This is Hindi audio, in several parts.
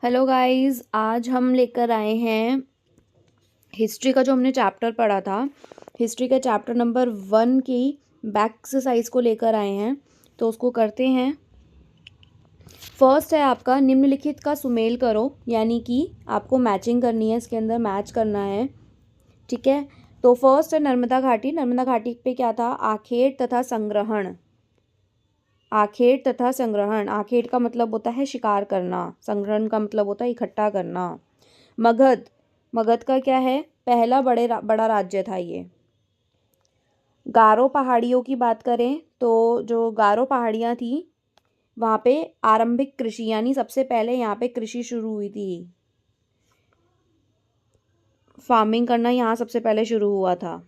हेलो गाइस, आज हम लेकर आए हैं हिस्ट्री का जो हमने चैप्टर पढ़ा था। हिस्ट्री के चैप्टर नंबर 1 की बैक एक्सरसाइज को लेकर आए हैं, तो उसको करते हैं। फर्स्ट है आपका निम्नलिखित का सुमेल करो, यानी कि आपको मैचिंग करनी है, इसके अंदर मैच करना है। ठीक है, तो फर्स्ट है नर्मदा घाटी। नर्मदा घाटी पे क्या था? आखेट तथा संग्रहण। आखेट तथा संग्रहण। आखेट का मतलब होता है शिकार करना, संग्रहण का मतलब होता है इकट्ठा करना। मगध। मगध का क्या है? पहला बड़ा राज्य था ये। गारो पहाड़ियों की बात करें तो जो गारो पहाड़ियाँ थी वहाँ पे आरंभिक कृषि, यानी सबसे पहले यहाँ पे कृषि शुरू हुई थी। फार्मिंग करना यहाँ सबसे पहले शुरू हुआ था।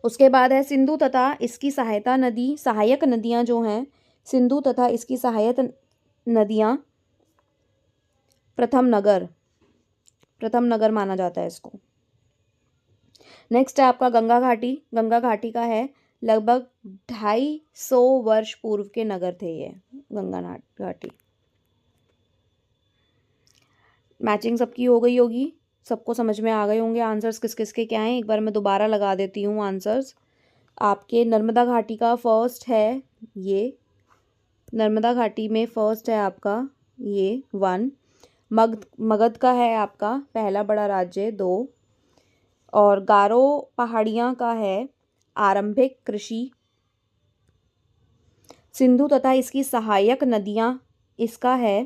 उसके बाद है सिंधु तथा इसकी सहायक नदियाँ जो हैं, सिंधु तथा इसकी सहायक नदियाँ। प्रथम नगर माना जाता है इसको। नेक्स्ट है आपका गंगा घाटी। गंगा घाटी का है लगभग 250 वर्ष पूर्व के नगर थे ये गंगा घाटी। मैचिंग सबकी हो गई होगी, सबको समझ में आ गए होंगे आंसर्स किस किस के क्या हैं। एक बार मैं दोबारा लगा देती हूँ आंसर्स आपके। नर्मदा घाटी का फर्स्ट है ये, नर्मदा घाटी में फर्स्ट है आपका ये 1। मगध का है आपका पहला बड़ा राज्य 2। और गारो पहाड़ियाँ का है आरंभिक कृषि। सिंधु तथा इसकी सहायक नदियाँ, इसका है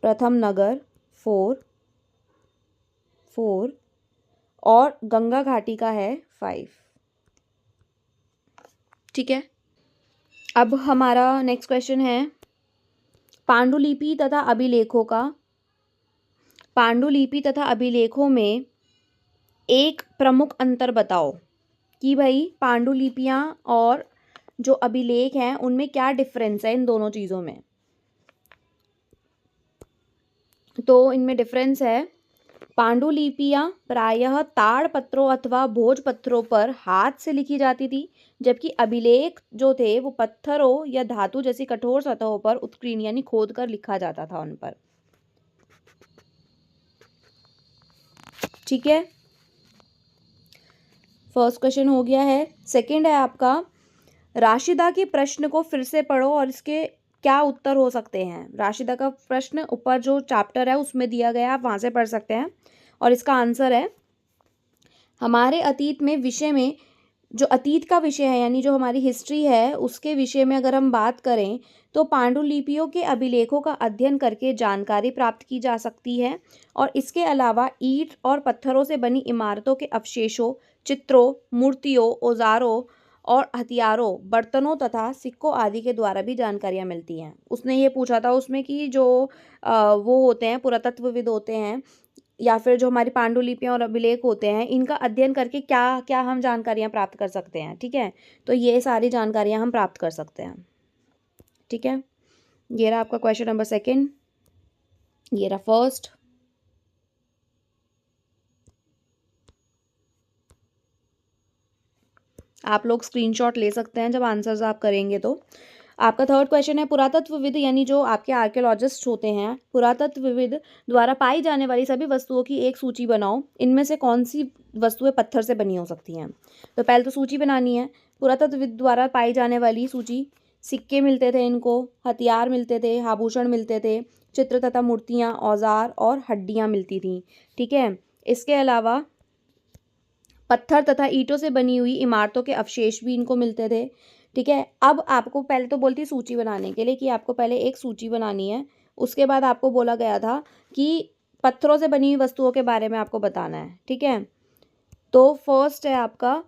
प्रथम नगर 4। और गंगा घाटी का है 5। ठीक है, अब हमारा नेक्स्ट क्वेश्चन है पांडुलिपि तथा अभिलेखों का। पांडुलिपि तथा अभिलेखों में एक प्रमुख अंतर बताओ कि भाई पांडुलिपियाँ और जो अभिलेख हैं उनमें क्या डिफरेंस है इन दोनों चीज़ों में। तो इनमें डिफरेंस है, पांडुलिपियाँ प्रायः ताड़पत्रों अथवा भोजपत्रों पर हाथ से लिखी जाती थी, जबकि अभिलेख जो थे वो पत्थरों या धातु जैसी कठोर सतहों पर उत्कीर्ण यानी खोद कर लिखा जाता था उन पर। ठीक है, फर्स्ट क्वेश्चन हो गया है। सेकंड है आपका राशिदा के प्रश्न को फिर से पढ़ो और इसके क्या उत्तर हो सकते हैं। राशिदा का प्रश्न ऊपर जो चैप्टर है उसमें दिया गया है, आप वहाँ से पढ़ सकते हैं। और इसका आंसर है हमारे अतीत में विषय में, जो अतीत का विषय है यानी जो हमारी हिस्ट्री है उसके विषय में अगर हम बात करें तो पांडुलिपियों के अभिलेखों का अध्ययन करके जानकारी प्राप्त की जा सकती है। और इसके अलावा ईंट और पत्थरों से बनी इमारतों के अवशेषों, चित्रों, मूर्तियों, औजारों और हथियारों, बर्तनों तथा सिक्कों आदि के द्वारा भी जानकारियाँ मिलती हैं। उसने ये पूछा था उसमें कि जो वो होते हैं पुरातत्वविद होते हैं या फिर जो हमारी पांडुलिपियाँ और अभिलेख होते हैं, इनका अध्ययन करके क्या क्या हम जानकारियाँ प्राप्त कर सकते हैं। ठीक है, तो ये सारी जानकारियाँ हम प्राप्त कर सकते हैं। ठीक है, ये रहा आपका क्वेश्चन नंबर 2, ये रहा फर्स्ट। आप लोग स्क्रीनशॉट ले सकते हैं जब आंसर्स आप करेंगे तो। आपका थर्ड क्वेश्चन है पुरातत्वविद यानी जो आपके आर्कियोलॉजिस्ट होते हैं, पुरातत्वविद द्वारा पाई जाने वाली सभी वस्तुओं की एक सूची बनाओ। इनमें से कौन सी वस्तुएं पत्थर से बनी हो सकती हैं? तो पहले तो सूची बनानी है। पुरातत्वविद द्वारा पाई जाने वाली सूची, सिक्के मिलते थे इनको, हथियार मिलते थे, आभूषण मिलते थे, चित्र तथा मूर्तियाँ, औजार और हड्डियाँ मिलती थी। ठीक है, इसके अलावा पत्थर तथा ईंटों से बनी हुई इमारतों के अवशेष भी इनको मिलते थे। ठीक है, अब आपको पहले तो बोलती सूची बनाने के लिए कि आपको पहले एक सूची बनानी है। उसके बाद आपको बोला गया था कि पत्थरों से बनी हुई वस्तुओं के बारे में आपको बताना है। ठीक है, तो फर्स्ट है आपका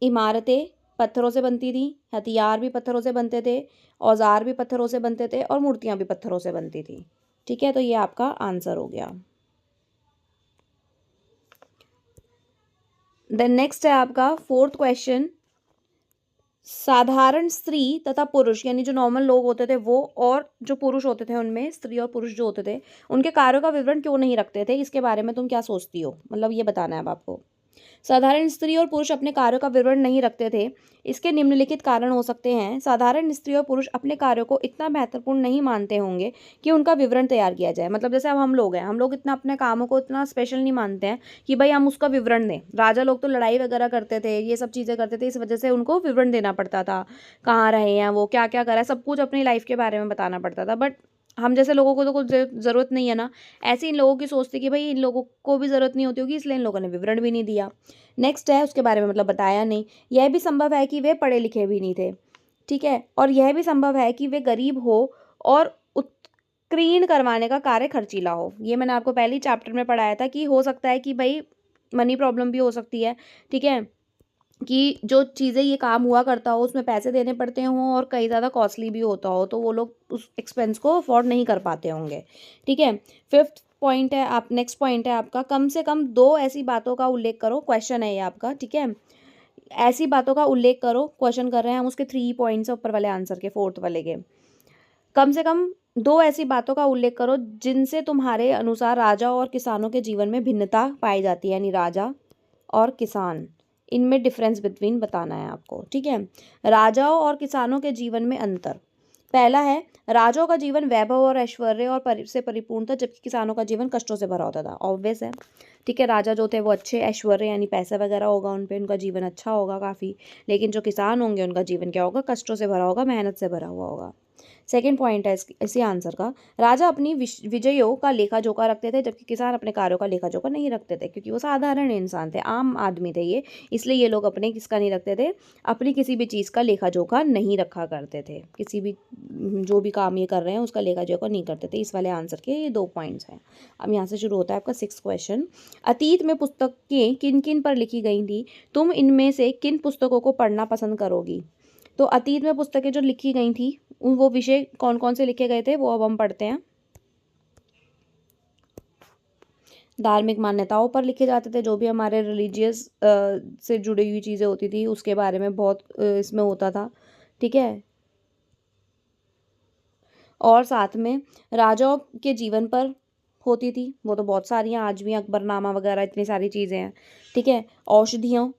इमारतें पत्थरों से बनती थी, हथियार भी पत्थरों से बनते थे, औजार भी पत्थरों से बनते थे और मूर्तियाँ भी पत्थरों से बनती थी। ठीक है, तो ये आपका आंसर हो गया। देन नेक्स्ट है आपका फोर्थ क्वेश्चन, साधारण स्त्री तथा पुरुष यानी जो नॉर्मल लोग होते थे वो और जो पुरुष होते थे उनमें स्त्री और पुरुष जो होते थे उनके कार्यों का विवरण क्यों नहीं रखते थे, इसके बारे में तुम क्या सोचती हो? मतलब ये बताना है अब आपको। साधारण स्त्री और पुरुष अपने कार्यों का विवरण नहीं रखते थे। इसके निम्नलिखित कारण हो सकते हैं। साधारण स्त्री और पुरुष अपने कार्यों को इतना महत्वपूर्ण नहीं मानते होंगे कि उनका विवरण तैयार किया जाए। मतलब जैसे अब हम लोग हैं, हम लोग इतना अपने कामों को इतना स्पेशल नहीं मानते हैं कि भाई हम उसका विवरण दें। राजा लोग तो लड़ाई वगैरह करते थे, ये सब चीज़ें करते थे, इस वजह से उनको विवरण देना पड़ता था। कहाँ रहे हैं वो, क्या क्या करा है, सब कुछ अपनी लाइफ के बारे में बताना पड़ता था। बट हम जैसे लोगों को तो कुछ ज़रूरत नहीं है ना। ऐसे इन लोगों की सोच थी कि भाई इन लोगों को भी ज़रूरत नहीं होती होगी, इसलिए इन लोगों ने विवरण भी नहीं दिया। नेक्स्ट है, उसके बारे में मतलब बताया नहीं। यह भी संभव है कि वे पढ़े लिखे भी नहीं थे, ठीक है। और यह भी संभव है कि वे गरीब हो और उत्कीर्ण करवाने का कार्य खर्चीला हो। ये मैंने आपको पहले ही चैप्टर में पढ़ाया था कि हो सकता है कि भाई मनी प्रॉब्लम भी हो सकती है, ठीक है, कि जो चीज़ें ये काम हुआ करता हो उसमें पैसे देने पड़ते हों और कहीं ज़्यादा कॉस्टली भी होता हो, तो वो लोग उस एक्सपेंस को अफोर्ड नहीं कर पाते होंगे, ठीक है। फिफ्थ पॉइंट है, आप नेक्स्ट पॉइंट है आपका, कम से कम 2 ऐसी बातों का उल्लेख करो। क्वेश्चन है ये आपका, ठीक है। ऐसी बातों का उल्लेख करो, क्वेश्चन कर रहे हैं हम, उसके 3 पॉइंट्स है ऊपर वाले आंसर के, फोर्थ वाले के। कम से कम 2 ऐसी बातों का उल्लेख करो जिनसे तुम्हारे अनुसार राजा और किसानों के जीवन में भिन्नता पाई जाती है, यानी राजा और किसान, इनमें डिफरेंस बिटवीन बताना है आपको, ठीक है। राजाओं और किसानों के जीवन में अंतर। पहला है, राजाओं का जीवन वैभव और ऐश्वर्य और से परिपूर्ण था, जबकि किसानों का जीवन कष्टों से भरा होता था। ऑब्वियस है, ठीक है। राजा जो थे वो अच्छे ऐश्वर्य यानी पैसा वगैरह होगा उन पे, उनका जीवन अच्छा होगा काफ़ी। लेकिन जो किसान होंगे उनका जीवन क्या होगा, कष्टों से भरा होगा, मेहनत से भरा हुआ होगा। सेकंड पॉइंट है इसी आंसर का, राजा अपनी विजयों का लेखा जोखा रखते थे, जबकि किसान अपने कार्यों का लेखा जोखा नहीं रखते थे, क्योंकि वो साधारण इंसान थे, आम आदमी थे ये, इसलिए ये लोग अपने किसका नहीं रखते थे, अपनी किसी भी चीज़ का लेखा जोखा नहीं रखा करते थे। किसी भी जो भी काम ये कर रहे हैं उसका लेखा जोखा नहीं करते थे। इस वाले आंसर के ये 2 पॉइंट्स हैं। अब यहाँ से शुरू होता है आपका 6th क्वेश्चन। अतीत में पुस्तकें किन किन पर लिखी गई थी, तुम इनमें से किन पुस्तकों को पढ़ना पसंद करोगी। तो अतीत में पुस्तकें जो लिखी गई थी वो विषय कौन कौन से लिखे गए थे वो अब हम पढ़ते हैं। धार्मिक मान्यताओं पर लिखे जाते थे, जो भी हमारे रिलीजियस से जुड़ी हुई चीज़ें होती थी उसके बारे में बहुत इसमें होता था, ठीक है। और साथ में राजाओं के जीवन पर होती थी, वो तो बहुत सारी हैं, आज भी अकबरनामा वगैरह इतनी सारी चीज़ें हैं, ठीक है। औषधियों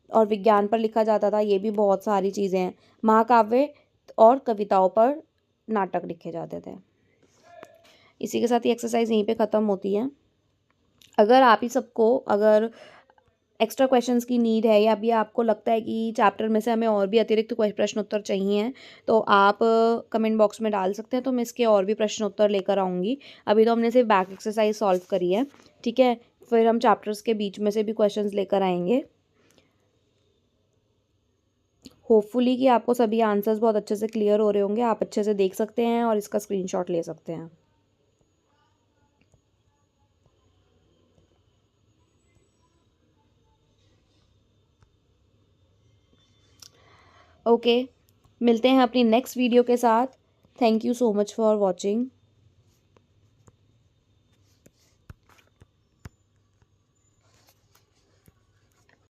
और विज्ञान पर लिखा जाता था, ये भी बहुत सारी चीज़ें हैं। महाकाव्य और कविताओं पर नाटक लिखे जाते थे। इसी के साथ ये एक्सरसाइज यहीं पे ख़त्म होती है। अगर आप ही सबको अगर एक्स्ट्रा क्वेश्चंस की नीड है या भी आपको लगता है कि चैप्टर में से हमें और भी अतिरिक्त प्रश्न उत्तर चाहिए तो आप कमेंट बॉक्स में डाल सकते हैं, तो मैं इसके और भी प्रश्न उत्तर लेकर आऊँगी। अभी तो हमने सिर्फ बैक एक्सरसाइज सॉल्व करी है, ठीक है। फिर हम चैप्टर्स के बीच में से भी क्वेश्चंस लेकर आएंगे। होपफुली कि आपको सभी आंसर्स बहुत अच्छे से क्लियर हो रहे होंगे, आप अच्छे से देख सकते हैं और इसका स्क्रीनशॉट ले सकते हैं। ओके, मिलते हैं अपनी नेक्स्ट वीडियो के साथ। Thank you so much for watching.